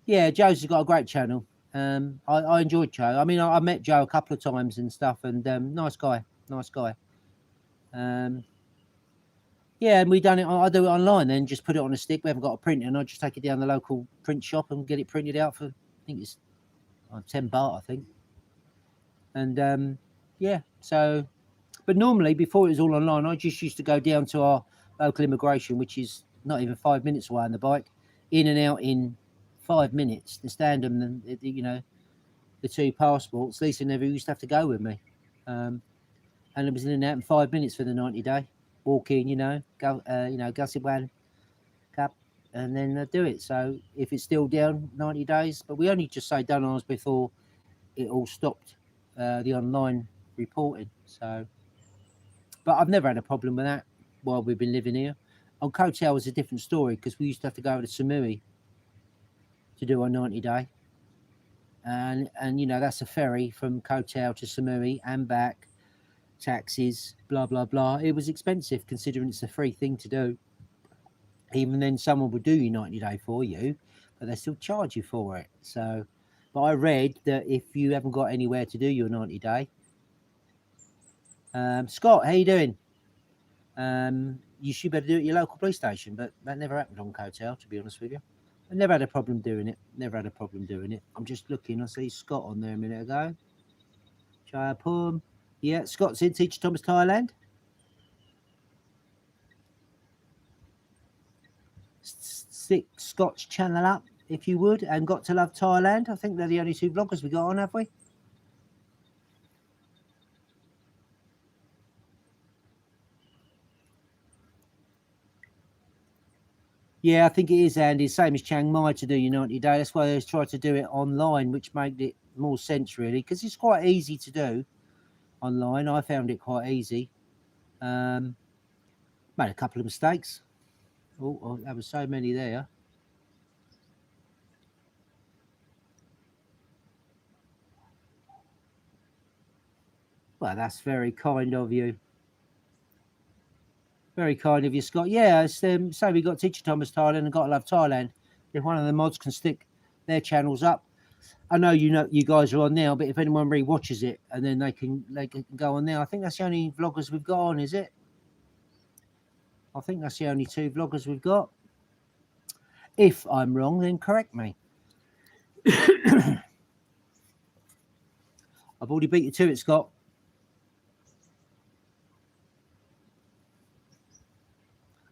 Yeah, Joe's got a great channel. I enjoyed Joe. I mean, I met Joe a couple of times and stuff, and nice guy. Yeah, and we done it. I do it online, then just put it on a stick. We haven't got a printer, and I just take it down the local print shop and get it printed out for, I think it's 10 baht, I think. And yeah, so but normally before it was all online, I just used to go down to our local immigration, which is not even 5 minutes away on the bike, in and out in 5 minutes. The stand them, and you know, the two passports. Lisa never used to have to go with me, and it was in and out in 5 minutes for the 90-day. Walk in, you know, go, Gussie Wan Cup, and then do it. So if it's still down 90 days, but we only just say done ours before it all stopped, the online reporting. So, but I've never had a problem with that while we've been living here. On Koh Tao was a different story because we used to have to go to Samui to do our 90-day. And you know, that's a ferry from Koh Tao to Samui and back, taxis, blah, blah, blah. It was expensive considering it's a free thing to do. Even then, someone would do your 90-day for you, but they still charge you for it. So, but I read that if you haven't got anywhere to do your 90-day, Scott, how you doing? You should better do it at your local police station, but that never happened on Koh Tao, to be honest with you. I never had a problem doing it. Never had a problem doing it. I'm just looking. I see Scott on there a minute ago. Jayapur. Yeah, Scott's in Teacher Thomas, Thailand. Stick Scott's channel up, if you would, and Got to Love Thailand. I think they're the only two vloggers we got on, have we? Yeah, I think it is, Andy. Same as Chiang Mai to do your 90-day. That's why they tried to do it online, which made it more sense, really, because it's quite easy to do online. I found it quite easy. Made a couple of mistakes. Oh, there were so many there. Well, that's very kind of you. Very kind of you, Scott. Yeah, it's, so we got Teacher Thomas Thailand and Got to Love Thailand. If one of the mods can stick their channels up, I know you guys are on now, but if anyone re-watches it and then they can go on there. I think that's the only vloggers we've got on, is it? I think that's the only two vloggers we've got. If I'm wrong, then correct me. I've already beat you to it, Scott.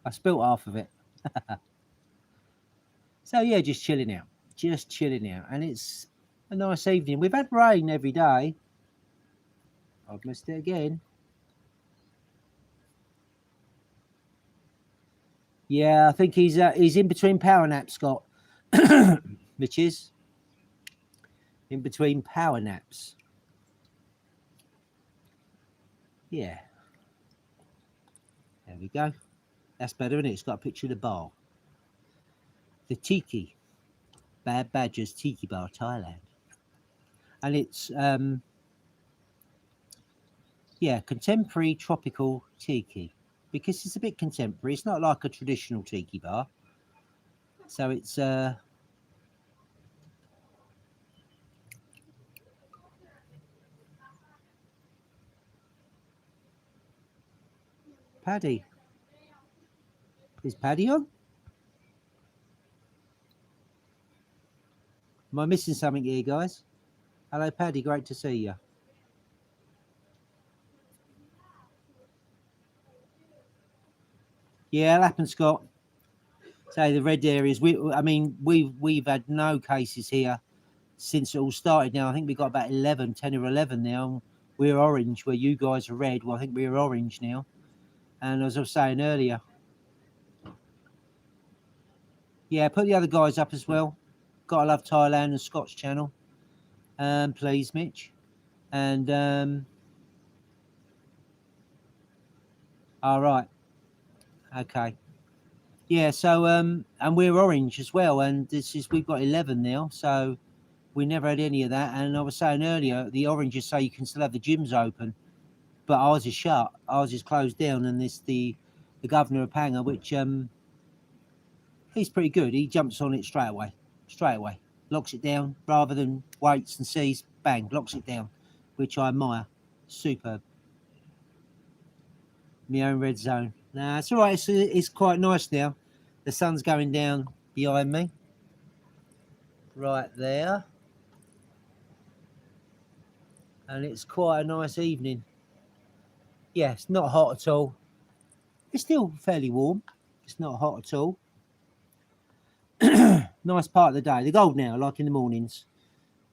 I spilt half of it. So yeah, just chilling out. Just chilling out. And it's a nice evening. We've had rain every day. I've missed it again. Yeah, I think he's in between power naps, Scott. Which is in between power naps. Yeah. There we go. That's better, isn't it? It's got a picture of the bar. The Tiki. Bad Badgers Tiki Bar, Thailand. And it's yeah, contemporary tropical tiki. Because it's a bit contemporary. It's not like a traditional tiki bar. So it's Paddy. Is Paddy on? Am I missing something here, guys? Hello, Paddy. Great to see you. Yeah, it'll happen, Scott. Say the red areas. We've had no cases here since it all started. Now I think we've got about 10 or 11 now. We're orange, where you guys are red. Well, I think we're orange now. And as I was saying earlier, yeah, put the other guys up as well. Gotta Love Thailand and Scott's channel, please, Mitch. And all right, okay, yeah. So and we're orange as well, and we've got 11 now. So we never had any of that. And I was saying earlier, the oranges say you can still have the gyms open, but ours is shut. Ours is closed down, and the governor of Panga, which he's pretty good. He jumps on it straight away, locks it down rather than waits and sees. Bang, locks it down, which I admire. Superb. My own red zone. Nah, it's all right. It's quite nice now. The sun's going down behind me, right there. and it's quite a nice evening. Yeah, it's not hot at all. It's still fairly warm. It's not hot at all. Nice part of the day. The golden hour, like in the mornings,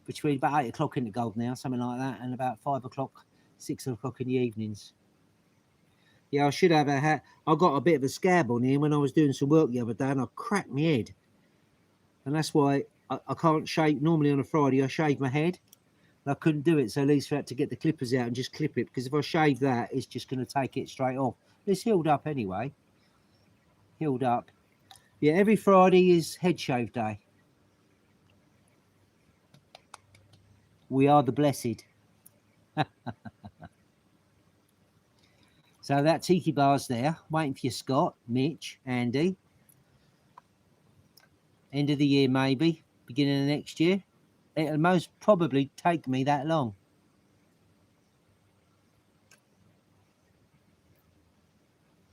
between about 8 o'clock in the golden hour, something like that, and about 5 o'clock, 6 o'clock in the evenings. Yeah, I should have a hat. I got a bit of a scab on here when I was doing some work the other day, and I cracked my head. And that's why I can't shave. Normally on a Friday, I shave my head. I couldn't do it, so Lisa had to get the clippers out and just clip it, because if I shave that, it's just going to take it straight off. It's healed up anyway. Healed up. Yeah, every Friday is head shave day. We are the blessed. So that tiki bar's there, waiting for you, Scott, Mitch, Andy. End of the year, maybe, beginning of next year. It'll most probably take me that long.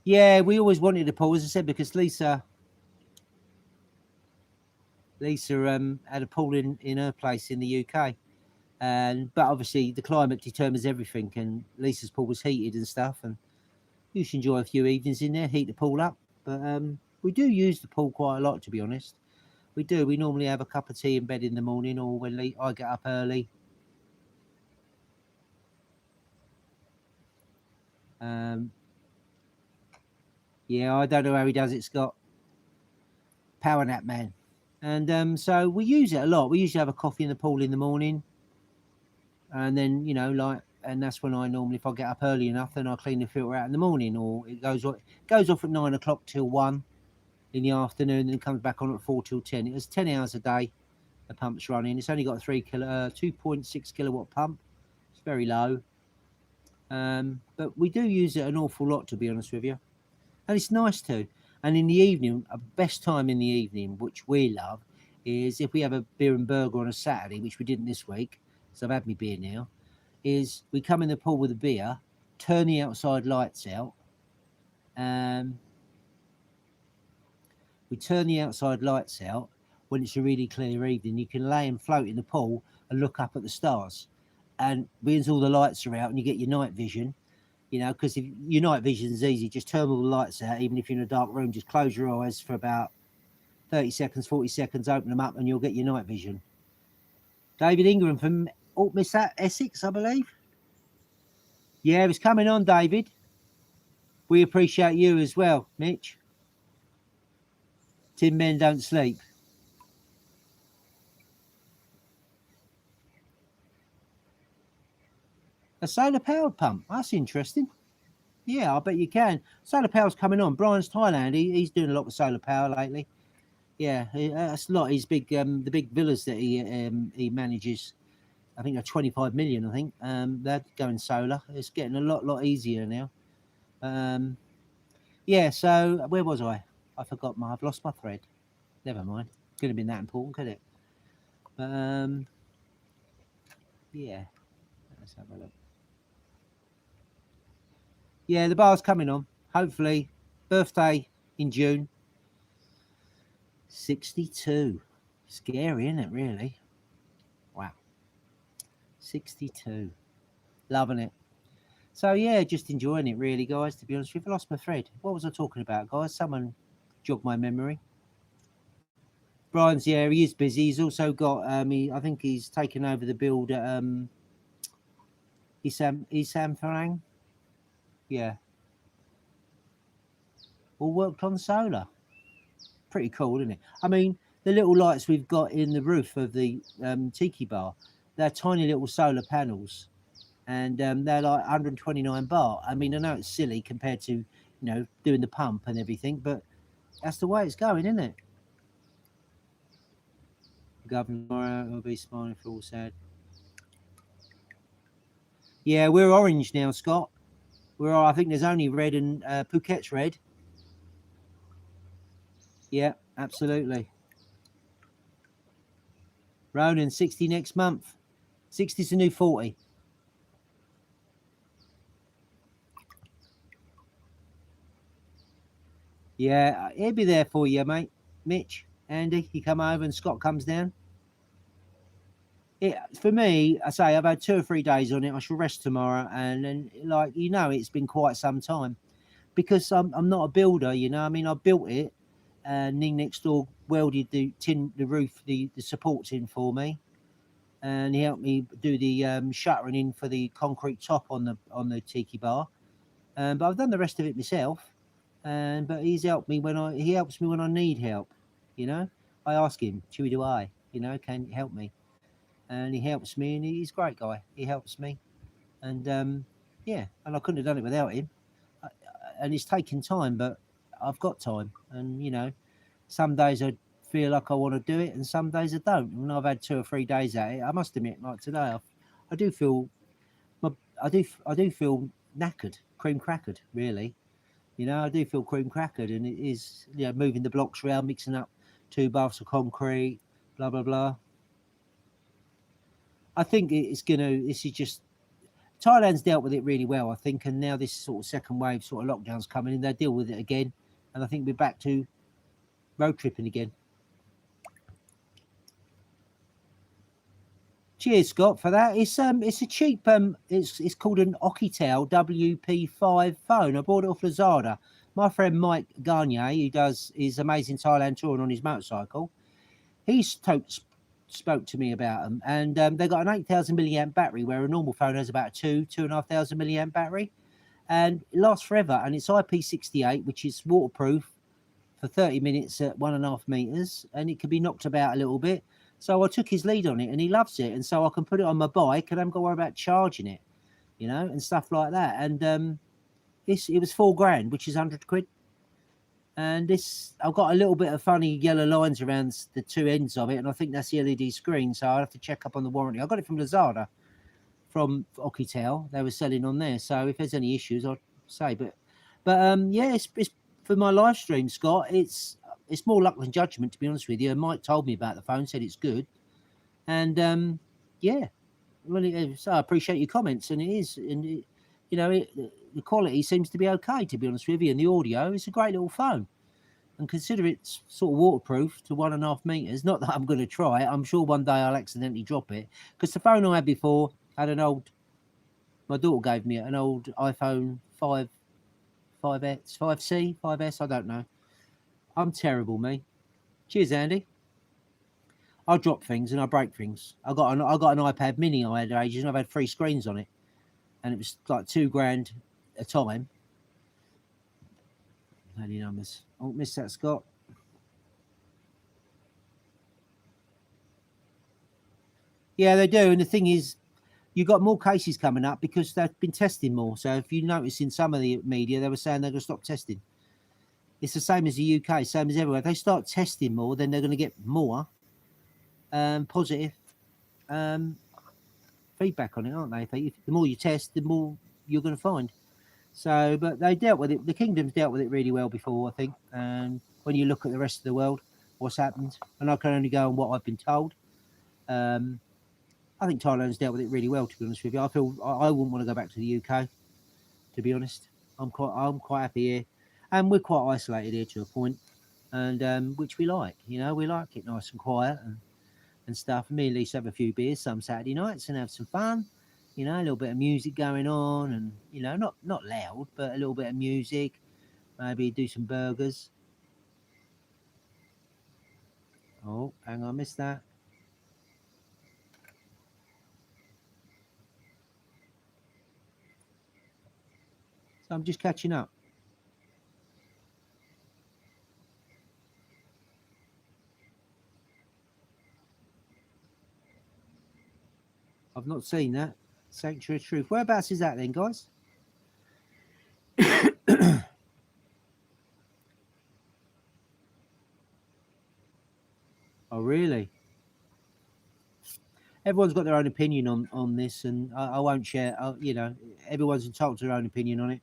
Yeah, we always wanted a pool, as I said, because Lisa had a pool in her place in the UK. But obviously the climate determines everything, and Lisa's pool was heated and stuff, and you should enjoy a few evenings in there, heat the pool up. But we do use the pool quite a lot, to be honest. We do. We normally have a cup of tea in bed in the morning, or when I get up early. Yeah, I don't know how he does it, Scott. Power nap man. And so we use it a lot. We usually have a coffee in the pool in the morning, and then and that's when I normally, if I get up early enough, then I clean the filter out in the morning, or it goes off at 9 o'clock till 1 in the afternoon, and comes back on at 4 till 10. It was 10 hours a day. The pump's running. It's only got a 2.6 kilowatt pump. It's very low. But we do use it an awful lot, to be honest with you, and it's nice too. And in the evening, a best time in the evening, which we love, is if we have a beer and burger on a Saturday, which we didn't this week, so I've had my beer now, is we come in the pool with a beer, turn the outside lights out. We turn the outside lights out when it's a really clear evening. You can lay and float in the pool and look up at the stars. And because all the lights are out and you get your night vision, because if your night vision is easy, just turn all the lights out, even if you're in a dark room, just close your eyes for about 30 seconds, 40 seconds, open them up, and you'll get your night vision. David Ingram from Miss Essex, I believe. Yeah, it's coming on, David. We appreciate you as well, Mitch. Tin men don't sleep. A solar powered pump. That's interesting. Yeah, I bet you can. Solar power's coming on. Brian's Thailand. He's doing a lot with solar power lately. Yeah, that's a lot. His big, the big villas that he manages. I think they're 25 million. I think they're going solar. It's getting a lot easier now. Yeah. So where was I? I forgot. I've lost my thread. Never mind. Couldn't have been that important, could it? Yeah. Let's have a look. Yeah, the bar's coming on. Hopefully, birthday in June. 62. Scary, isn't it, really? Wow. 62. Loving it. So, yeah, just enjoying it, really, guys, to be honest with you. I lost my thread. What was I talking about, guys? Someone jogged my memory. Brian's, yeah, he is busy. He's also got, I think he's taken over the build at Isam Farang. Yeah. All worked on solar. Pretty cool, isn't it? I mean, the little lights we've got in the roof of the tiki bar, they're tiny little solar panels, and they're like 129 baht. I mean, I know it's silly compared to doing the pump and everything, but that's the way it's going, isn't it? Governor will be smiling for all sad. Yeah, we're orange now, Scott. I think there's only red, and Phuket's red. Yeah, absolutely. Ronan, 60 next month. 60's the new 40. Yeah, he'll be there for you, mate. Mitch, Andy, you come over and Scott comes down. for me, I say I've had 2 or 3 days on it. I shall rest tomorrow, and then like it's been quite some time because I'm not a builder. I mean, I built it, and Ning next door welded the roof, the supports in for me, and he helped me do the shuttering in for the concrete top on the tiki bar. But I've done the rest of it myself, but he helps me when I need help. I ask him, Chewy, do I? Can you help me? And he helps me, and he's a great guy. He helps me, and yeah, and I couldn't have done it without him. And it's taken time, but I've got time, and some days I feel like I want to do it, and some days I don't. And I've had 2 or 3 days at it. I must admit, like today, I do feel, I do feel knackered, cream crackered, really. I do feel cream crackered, and it is, moving the blocks around, mixing up 2 baths of concrete, blah blah blah. I think this is just Thailand's dealt with it really well, I think, and now this sort of second wave sort of lockdown's coming in, they deal with it again, and I think we're back to road tripping again. Cheers, Scott, for that. It's a cheap it's called an Okitel WP5 phone. I bought it off Lazada. My friend Mike Gagne, who does his amazing Thailand touring on his motorcycle, he spoke to me about them, and they got an 8,000 milliamp battery, where a normal phone has about a 2,500 milliamp battery, and it lasts forever. And it's IP68, which is waterproof for 30 minutes at 1.5 meters, and it can be knocked about a little bit. So I took his lead on it, and he loves it, and so I can put it on my bike, and I haven't got to worry about charging it, and stuff like that. And it was £4,000, which is 100 quid. And I've got a little bit of funny yellow lines around the 2 ends of it, and I think that's the LED screen, so I'll have to check up on the warranty. I got it from Lazada, from Okitel. They were selling on there, so if there's any issues, I'll say. But yeah, it's for my live stream, Scott. It's more luck than judgment, to be honest with you. And Mike told me about the phone, said it's good, and yeah, well, so I appreciate your comments, and it is, and the quality seems to be okay, to be honest with you, and the audio is a great little phone. And consider it's sort of waterproof to 1.5 meters. Not that I'm going to try it. I'm sure one day I'll accidentally drop it, because the phone I had before had my daughter gave me an old iPhone 5S, I don't know. I'm terrible, me. Cheers, Andy. I drop things and I break things. I got an iPad Mini I had ages, and I've had 3 screens on it, and it was like £2,000 a time. Bloody numbers. Oh, missed that, Scott. Yeah, they do. And the thing is, you've got more cases coming up because they've been testing more. So if you notice in some of the media, they were saying they're going to stop testing. It's the same as the UK, same as everywhere. If they start testing more, then they're going to get more positive feedback on it, aren't they? The more you test, the more you're going to find. So, but they dealt with it. The kingdom's dealt with it really well before, I think. And when you look at the rest of the world, what's happened, and I can only go on what I've been told. I think Thailand's dealt with it really well, to be honest with you. I feel I wouldn't want to go back to the UK, to be honest. I'm quite happy here, and we're quite isolated here to a point, and which we like. We like it nice and quiet and stuff. Me and Lisa have a few beers some Saturday nights and have some fun. A little bit of music going on, and not loud, but a little bit of music. Maybe do some burgers. Oh, hang on, I missed that. So I'm just catching up. I've not seen that. Sanctuary of Truth. Whereabouts is that then, guys? Oh, really? Everyone's got their own opinion on this, and I won't share. Everyone's entitled to their own opinion on it.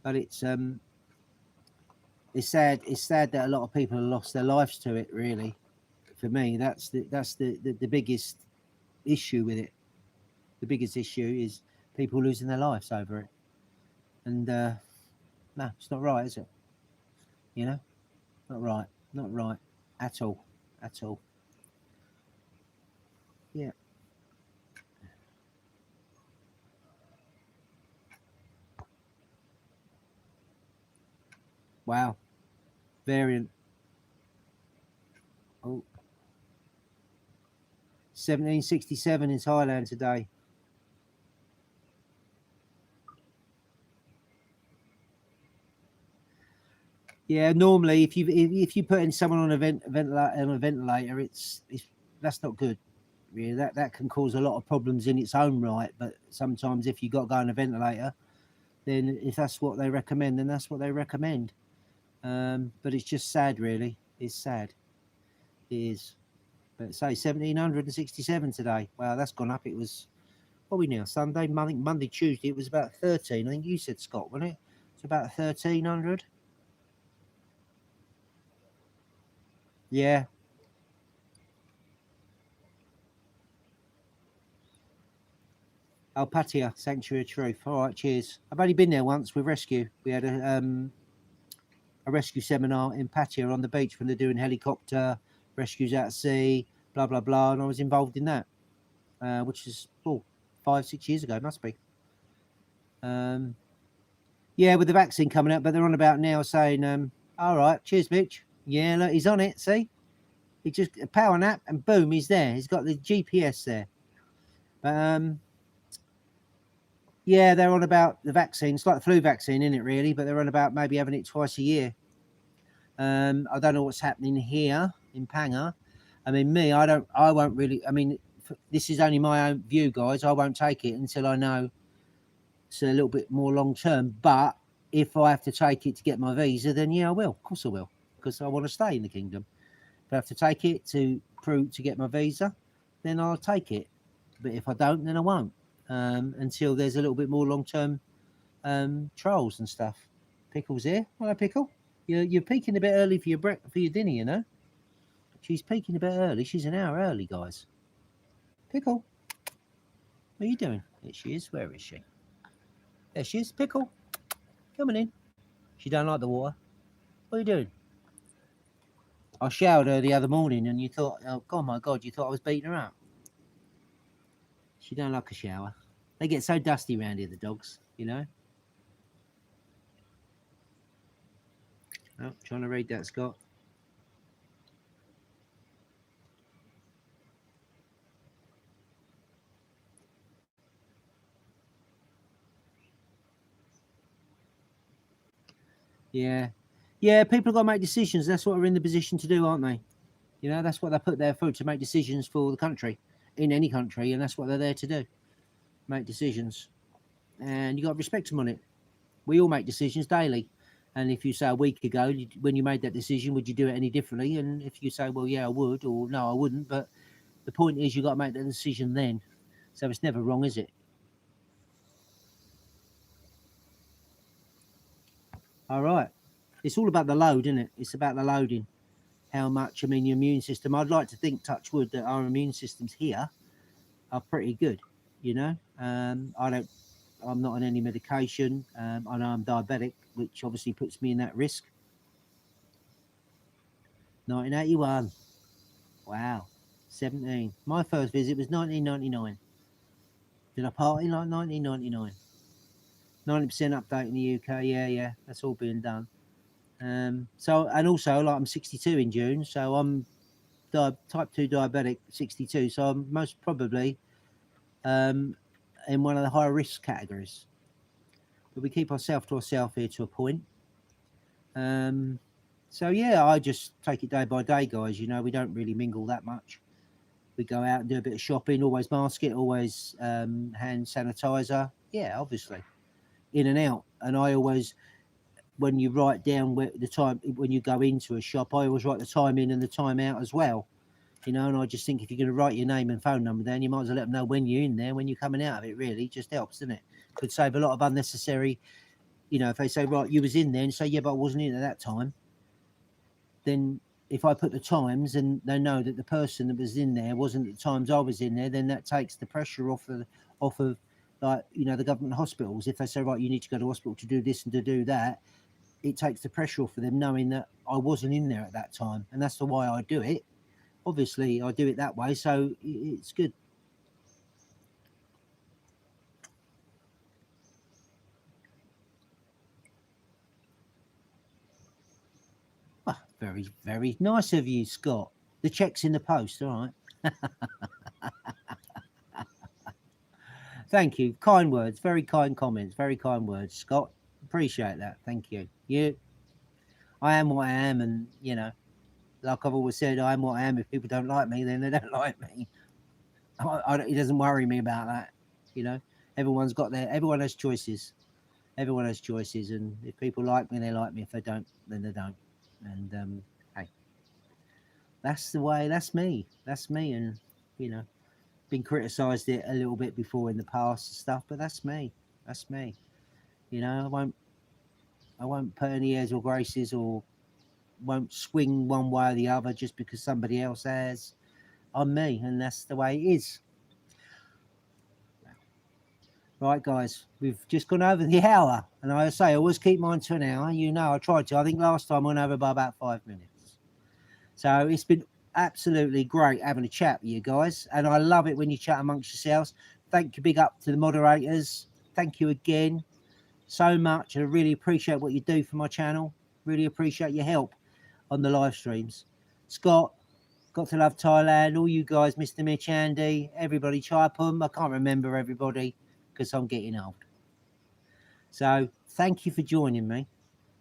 But it's sad. It's sad that a lot of people have lost their lives to it. Really, for me, that's the biggest issue with it. The biggest issue is people losing their lives over it, and no, it's not right, is it? Not right at all. at all. Yeah. Wow. Variant. Oh. 1767 in Thailand today. Yeah, normally if you put in someone on a ventilator, it's that's not good. Really, that can cause a lot of problems in its own right. But sometimes if you got to go on a ventilator, then if that's what they recommend, then that's what they recommend. But it's just sad, really. It's sad. It is. But say 1767 today. Wow, that's gone up. It was what are we now? Sunday, Monday, Tuesday. It was about 13. I think you said, Scott, wasn't it? It's about 1300. Yeah. Alpatia Sanctuary of Truth. All right, cheers. I've only been there once with rescue. We had a rescue seminar in Pattaya on the beach when they're doing helicopter rescues out at sea, blah blah blah, and I was involved in that, which is 5-6 years ago, must be. Yeah, with the vaccine coming out, but they're on about now saying, all right, cheers, Mitch. Yeah, look, he's on it. See, he just a power nap and boom, he's there. He's got the GPS there. But yeah, they're on about the vaccine. It's like the flu vaccine, isn't it, really? But they're on about maybe having it twice a year. I don't know what's happening here in Panga. I mean, I won't really. I mean, this is only my own view, guys. I won't take it until I know it's a little bit more long term. But if I have to take it to get my visa, then yeah, I will. Of course, I will, because I want to stay in the kingdom. If I have to take it to get my visa, then I'll take it. But if I don't, then I won't. Until there's a little bit more long term trials and stuff. Pickle's here. Hello, Pickle. You're peaking a bit early for your dinner, you know. She's peaking a bit early. She's an hour early, guys. Pickle, what are you doing? There she is. Where is she? There she is. Pickle, coming in. She don't like the water. What are you doing? I showered her the other morning, and you thought, oh my God, you thought I was beating her up. She don't like a shower. They get so dusty around here, the dogs, you know. Oh, trying to read that, Scott. Yeah. Yeah, people have got to make decisions. That's what we're in the position to do, aren't they? You know, that's what they put there for, to make decisions for the country, in any country, and that's what they're there to do, make decisions. And you got to respect them on it. We all make decisions daily. And if you say a week ago, when you made that decision, would you do it any differently? And if you say, well, yeah, I would, or no, I wouldn't. But the point is, you got to make that decision then. So it's never wrong, is it? All right. It's all about the load, isn't it? It's about the loading. How much, I mean, your immune system. I'd like to think, touch wood, that our immune systems here are pretty good. You know, I'm not on any medication. I know I'm diabetic, which obviously puts me in that risk. 1981. Wow. 17. My first visit was 1999. Did I party like 1999? 90% update in the UK. Yeah. That's all being done. So, and also, like, I'm 62 in June, so I'm type 2 diabetic, 62. So I'm most probably in one of the higher risk categories. But we keep ourselves to ourselves here to a point. So yeah, I just take it day by day, guys. You know, we don't really mingle that much. We go out and do a bit of shopping, always mask it, always hand sanitizer. Yeah, obviously, in and out. And I always, when you write down the time, when you go into a shop, I always write the time in and the time out as well. You know, and I just think if you're going to write your name and phone number down, you might as well let them know when you're in there, when you're coming out of it. Really, just helps, doesn't it? Could save a lot of unnecessary. You know, if they say, right, you was in there, and say, yeah, but I wasn't in at that time, then if I put the times and they know that the person that was in there wasn't at the times I was in there, then that takes the pressure off of like, you know, the government hospitals. If they say, right, you need to go to hospital to do this and to do that, it takes the pressure off of them knowing that I wasn't in there at that time. And that's the why I do it. obviously I do it that way, so it's good. Well, very, very nice of you, Scott. The check's in the post, all right. Thank you. Kind words, very kind comments, very kind words, Scott. Appreciate that. Thank you. I am what I am, and you know, like I've always said, I am what I am. If people don't like me, then they don't like me. It doesn't worry me about that. You know, everyone has choices. Everyone has choices, and if people like me, they like me. If they don't, then they don't. And hey, that's the way. That's me. That's me. And you know, been criticised it a little bit before in the past and stuff, but that's me. That's me. You know, I won't put any airs or graces, or won't swing one way or the other just because somebody else has. I'm me, and that's the way it is. Right, guys, we've just gone over the hour, and I say I always keep mine to an hour. You know, I tried to. I think last time I went over by about 5 minutes. So it's been absolutely great having a chat with you guys, and I love it when you chat amongst yourselves. Thank you, big up to the moderators. Thank you again so much. I really appreciate what you do for my channel. Really appreciate your help on the live streams. Scott, Got to Love Thailand, all you guys, Mr. Mitch, Andy, everybody, Chipum. I can't remember everybody because I'm getting old. So thank you for joining me.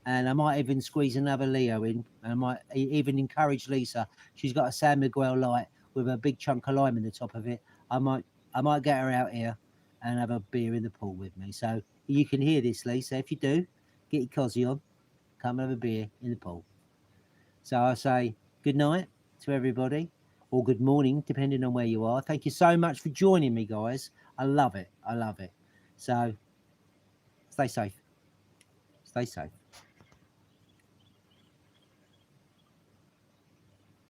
And I might even squeeze another Leo in. And I might even encourage Lisa. She's got a San Miguel light with a big chunk of lime in the top of it. I might get her out here and have a beer in the pool with me. So you can hear this, Lisa. If you do, get your cosy on. Come have a beer in the pool. So I say good night to everybody, or good morning, depending on where you are. Thank you so much for joining me, guys. I love it. I love it. So stay safe. Stay safe.